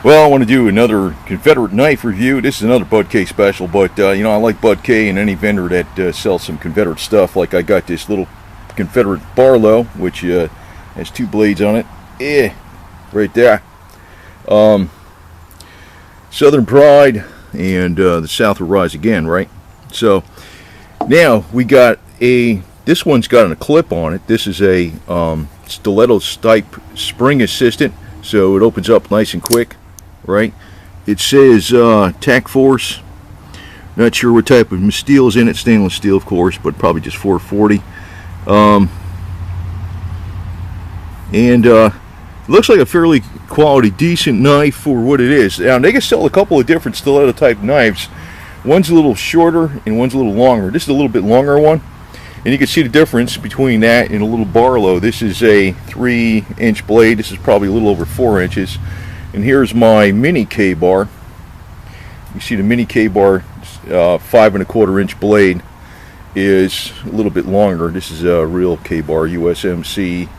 Well, I want to do another Confederate knife review. This is another Bud K special, but you know, I like Bud K and any vendor that sells some Confederate stuff. Like I got this little Confederate Barlow, which has two blades on it. Right there. Southern Pride and the South will rise again, right? So now we got this one's got a clip on it. This is a Stiletto type spring assistant, so it opens up nice and quick, right? It says TAC-Force. Not sure what type of steel is in it. Stainless steel, of course, but probably just 440. It looks like a fairly quality, decent knife for what it is. Now, they can sell a couple of different stiletto type knives. One's a little shorter and one's a little longer. This is a little bit longer one, and you can see the difference between that and a little Barlow. This is a 3-inch blade. This is probably a little over 4 inches. And here's my mini K-bar. You see the mini K-bar 5¼ inch blade is a little bit longer. This is a real K-bar, USMC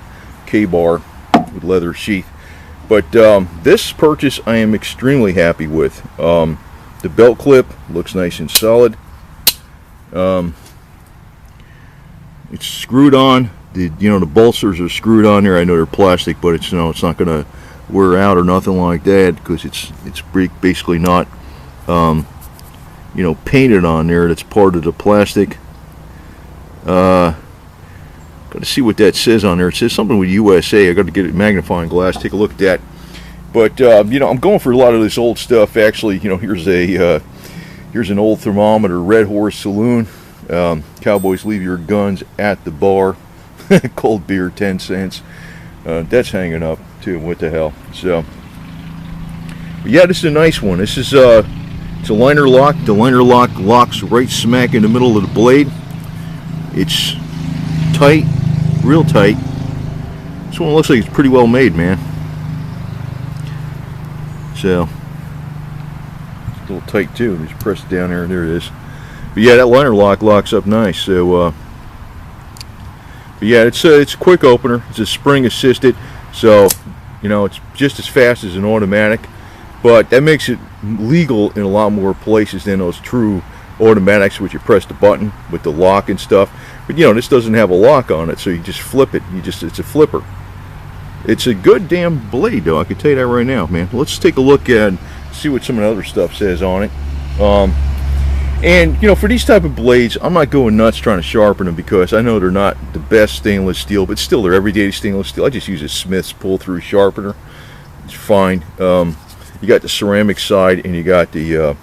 K-bar with leather sheath. But this purchase I am extremely happy with. The belt clip looks nice and solid. It's screwed on. The bolsters are screwed on there. I know they're plastic, but it's it's not going to wear out or nothing like that because it's basically not painted on there. That's part of the plastic. Got to see what that says on there. It says something with USA. I got to get a magnifying glass, take a look at that. But I'm going for a lot of this old stuff. Actually, here's an old thermometer, Red Horse Saloon. Cowboys leave your guns at the bar. Cold beer, 10 cents. That's hanging up too. What the hell? So, but yeah, this is a nice one. This is it's a liner lock. The liner lock locks right smack in the middle of the blade. It's tight, real tight. This one looks like it's pretty well made, man. So it's a little tight too. Just press it down there, and there it is. But yeah, that liner lock locks up nice. So, but yeah, it's a quick opener. It's a spring assisted, so it's just as fast as an automatic. But that makes it legal in a lot more places than those true automatics, which you press the button with the lock and stuff. But this doesn't have a lock on it, so you just flip it. It's a flipper. It's a good damn blade, though. I can tell you that right now, man. Let's take a look and see what some of the other stuff says on it. And for these type of blades, I'm not going nuts trying to sharpen them because I know they're not the best stainless steel, but still they're everyday stainless steel. I just use a Smith's pull-through sharpener. It's fine. You got the ceramic side, and you got the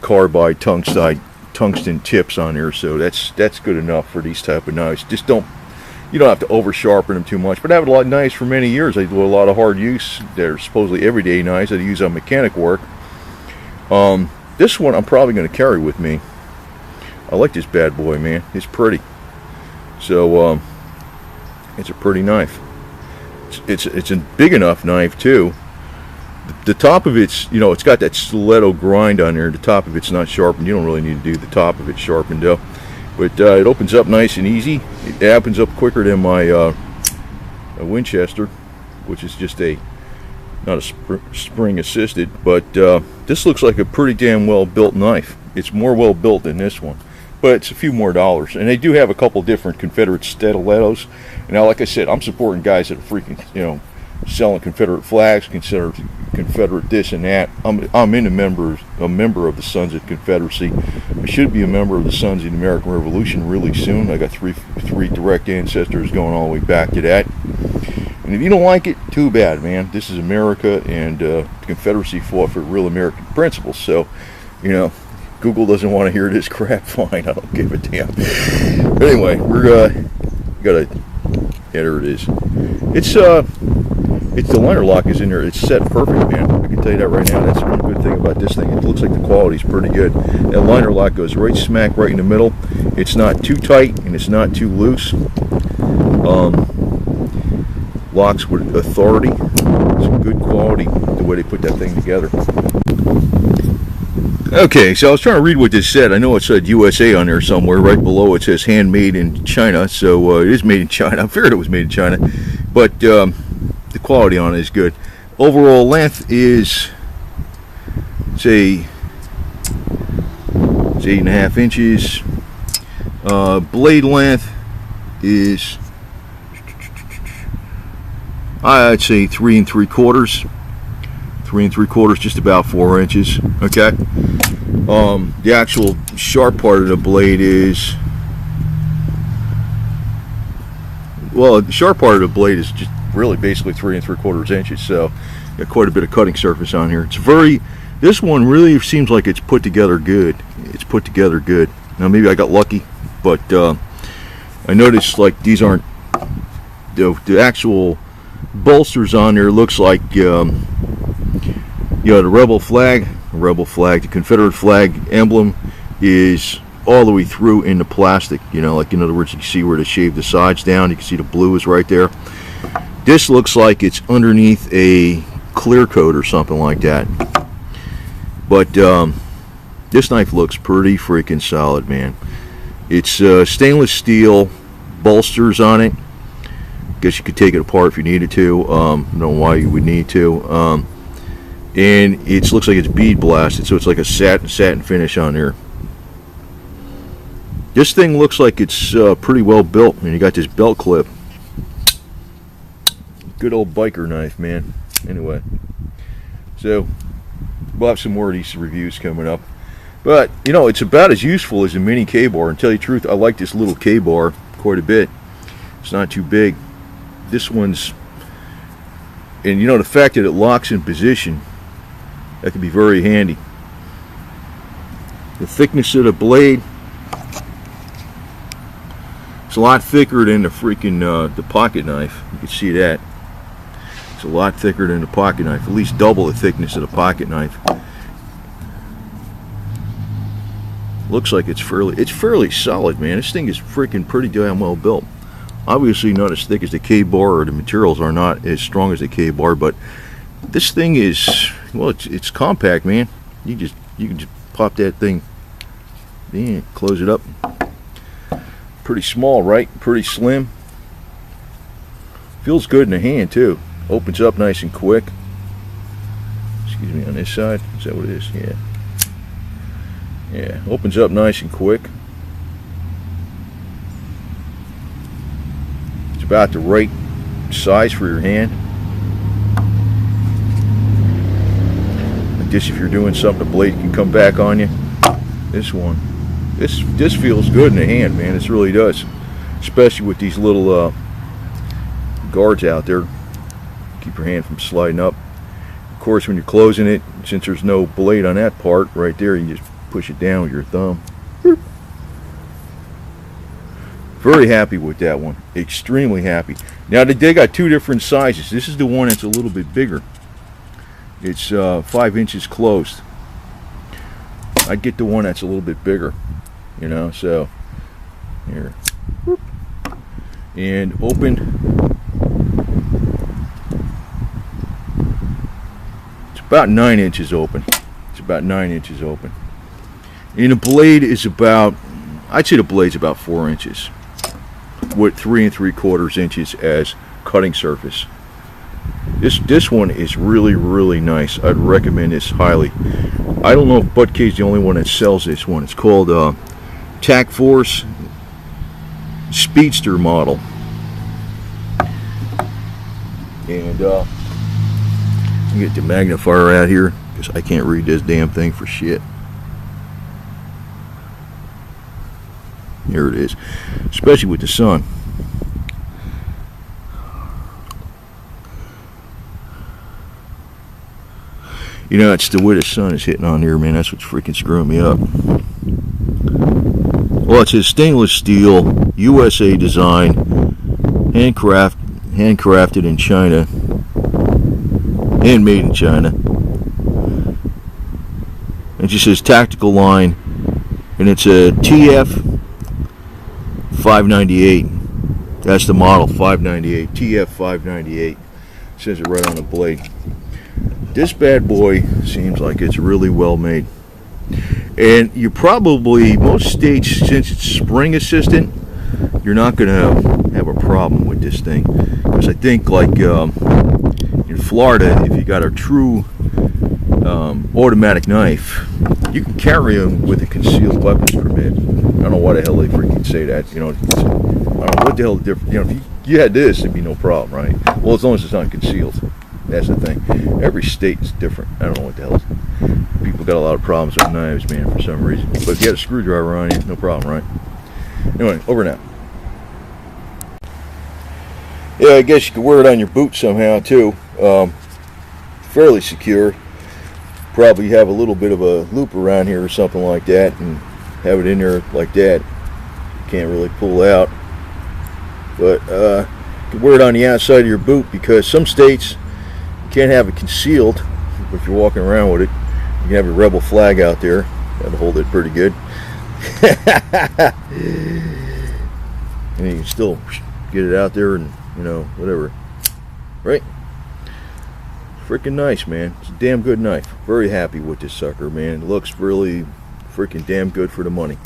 carbide tungsten tips on there, so that's good enough for these type of knives. Just you don't have to over sharpen them too much. But I have a lot of knives for many years. I do a lot of hard use. They're supposedly everyday knives that I use on mechanic work. This one I'm probably going to carry with me. I like this bad boy, man. It's pretty. So it's a pretty knife. It's a big enough knife too. The top of it's it's got that stiletto grind on there. The top of it's not sharpened. You don't really need to do the top of it sharpened though. But it opens up nice and easy. It opens up quicker than my a Winchester, which is just not a spring assisted. But this looks like a pretty damn well built knife. It's more well built than this one, but it's a few more dollars. And they do have a couple different Confederate stilettos. Now, like I said, I'm supporting guys that are freaking selling Confederate flags, consider Confederate this and that. I'm a member of the Sons of Confederacy. I should be a member of the Sons of the American Revolution really soon. I got three direct ancestors going all the way back to that. And if you don't like it, too bad, man. This is America, and the Confederacy fought for real American principles. So, Google doesn't want to hear this crap. Fine, I don't give a damn. But anyway, yeah, there it is. It's the liner lock is in there. It's set perfect, man. I can tell you that right now. That's one good thing about this thing. It looks like the quality's pretty good. That liner lock goes right smack right in the middle. It's not too tight and it's not too loose. Locks with authority. It's good quality the way they put that thing together. Okay, so I was trying to read what this said. I know it said USA on there somewhere. Right below it says handmade in China, so it is made in China. I figured it was made in China, but the quality on it is good. Overall length is, say, it's 8.5 inches. Blade length is, I'd say 3 3/4. 3 3/4, just about 4 inches. Okay. The actual sharp part of the blade is, well, the sharp part of the blade is just really basically 3 3/4 inches. So got quite a bit of cutting surface on here. It's very, this one really seems like it's put together good. It's put together good. Now maybe I got lucky, but I noticed like these aren't, the actual bolsters on there looks like the rebel flag, the Confederate flag emblem is all the way through in the plastic. Like, in other words, you can see where they shaved the sides down. You can see the blue is right there. This looks like it's underneath a clear coat or something like that. But this knife looks pretty freaking solid, man. It's stainless steel bolsters on it. Guess you could take it apart if you needed to. I don't know why you would need to. And it looks like it's bead blasted, so it's like a satin finish on there. This thing looks like it's pretty well built, and you got this belt clip. Good old biker knife, man. Anyway, so we'll have some more of these reviews coming up. But it's about as useful as a mini K-bar. And to tell you the truth, I like this little K-bar quite a bit. It's not too big. This one's, and the fact that it locks in position, that can be very handy. The thickness of the blade, it's a lot thicker than the freaking the pocket knife. You can see that. It's a lot thicker than the pocket knife, at least double the thickness of the pocket knife. Looks like it's fairly solid, man. This thing is freaking pretty damn well built. Obviously not as thick as the K-bar, or the materials are not as strong as the K-bar, but this thing is, well, it's compact, man. You can just pop that thing in, close it up. Pretty small, right? Pretty slim. Feels good in the hand too. Opens up nice and quick. Excuse me, on this side. Is that what it is? Yeah. Yeah, opens up nice and quick. It's about the right size for your hand. Like this, if you're doing something, the blade can come back on you. This one, this feels good in the hand, man. This really does, especially with these little guards out there. Keep your hand from sliding up. Of course, when you're closing it, since there's no blade on that part right there, you just push it down with your thumb. Very happy with that one. Extremely happy. Now they got two different sizes. This is the one that's a little bit bigger. It's 5 inches closed. I'd get the one that's a little bit bigger. So here. And open. It's about 9 inches open. It's about 9 inches open. And the blade is about, I'd say the blade's about 4 inches, with 3 3/4 inches as cutting surface. This one is really nice. I'd recommend this highly. I don't know if Butt-K's the only one that sells this one. It's called TAC-Force Speedster model. And let me get the magnifier out here, because I can't read this damn thing for shit. Here it is, especially with the sun. It's the way the sun is hitting on here, man. That's what's freaking screwing me up. Well, it's a stainless steel, USA design, handcrafted in China, handmade in China. It just says tactical line, and it's a TF 598. That's the model, 598, TF 598. Says it right on the blade. This bad boy seems like it's really well made. And you probably, most states, since it's spring assistant, you're not going to have a problem with this thing. Because I think, like, Florida, if you got a true automatic knife, you can carry them with a concealed weapons permit. I don't know why the hell they freaking say that. You know, I don't know what the hell the difference. You know, if you had this, it'd be no problem, right? Well, as long as it's not concealed. That's the thing. Every state is different. I don't know what the hell. People got a lot of problems with knives, man, for some reason. But if you had a screwdriver on you, no problem, right? Anyway, over now. Yeah, I guess you could wear it on your boot somehow too. Fairly secure. Probably have a little bit of a loop around here or something like that, and have it in there like that. Can't really pull out, but you can wear it on the outside of your boot, because some states you can't have it concealed. If you're walking around with it, you can have a rebel flag out there. That'll hold it pretty good. And you can still get it out there and, you know, whatever, right? Freaking nice, man. It's a damn good knife. Very happy with this sucker, man. It looks really freaking damn good for the money.